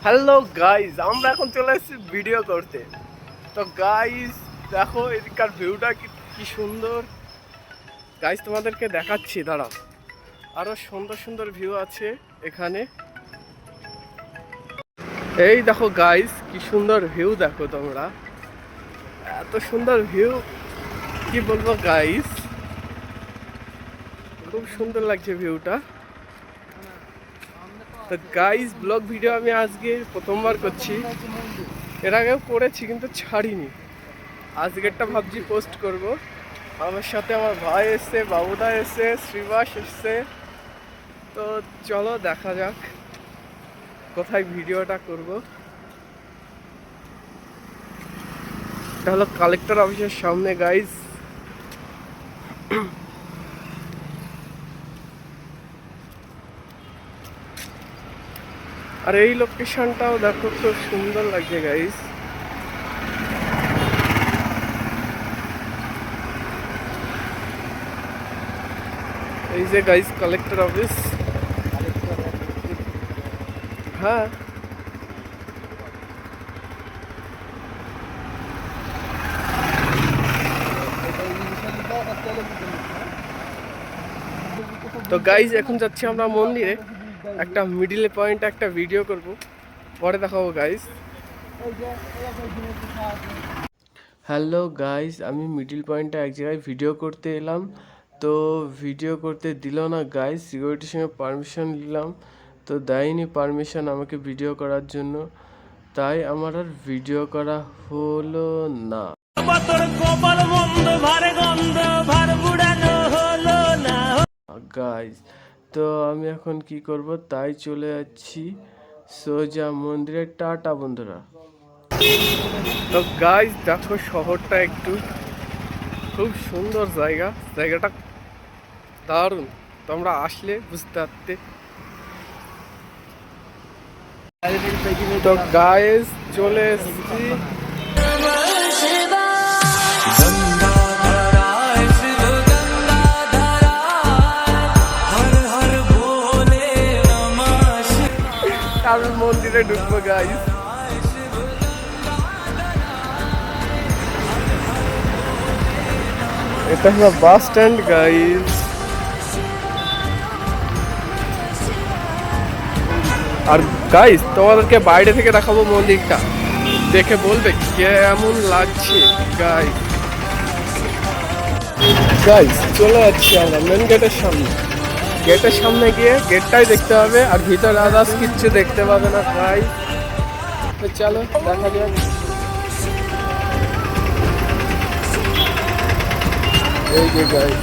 Hello guys, আমরা এখন চলে এসেছি ভিডিও করতে। তো গাইজ দেখো এদিককার ভিউটা কি সুন্দর। গাইজ তোমাদেরকে দেখাচ্ছি, দাঁড়াও। আরো সুন্দর সুন্দর ভিউ আছে এখানে। এই দেখো গাইজ, কি সুন্দর ভিউ দেখো তোমরা। এত সুন্দর ভিউ কি বলবো গাইজ, খুব সুন্দর লাগছে ভিউটা। তো গাইজ ব্লগ ভিডিও আমি আজকে প্রথমবার করছি, এর আগেও করেছি কিন্তু ছাড়িনি। আজকেরটা ভাবছি পোস্ট করব। আমার সাথে আমার ভাই এসছে, বাবুদা এসছে, শ্রীবাস এসছে। তো চলো দেখা যাক কোথায় ভিডিওটা করব। এটা হলো কালেক্টর অফিসের সামনে গাইজ। আর এই লোকেশনটাও দেখো, খুব সুন্দর লাগছে গাইজ। এই যে গাইজ কালেক্টর অফিস। হ্যাঁ, তো গাইজ এখন যাচ্ছি আমরা মন্দিরে। একটা মিডিল পয়েন্ট একটা ভিডিও করব, পরে দেখাবো গাইজ। হ্যালো গাইজ, আমি মিডিল পয়েন্টে এক জায়গায় ভিডিও করতে এলাম। তো ভিডিও করতে দিল না গাইজ, সিকিউরিটির সঙ্গে পারমিশন নিলাম, তো দেয়নি পারমিশন আমাকে ভিডিও করার জন্য। তাই আমার আর ভিডিও করা হলো না। গাইজ তো আমি এখন কি করব, তাই চলে যাচ্ছি সোজা মন্দিরে। টাটা বন্ধুরা। তো গাইজ দেখো শহরটা একটু, খুব সুন্দর জায়গাটা দারুণ। তোমরা আসলে বুঝতে পারতে। তো গাইজ চলে এসেছি। আমি মন্দিরে ঢুকবো গাইজ। এটা হলো বাস স্ট্যান্ড গাইজ। আর গাইজ তোমাদেরকে বাইরে থেকে দেখাবো মন্দিরটা, দেখে বলবে কেমন লাগছে গাইজ। গাইজ চলে যাচ্ছি আমরা মেন গেটের সামনে। গেটের সামনে গিয়ে গেটটাই দেখতে হবে, আর ভিতরে আদার্স কিচ্ছু দেখতে পাবে না গাইজ। তো চলো দেখা যাক। এই যে গাইজ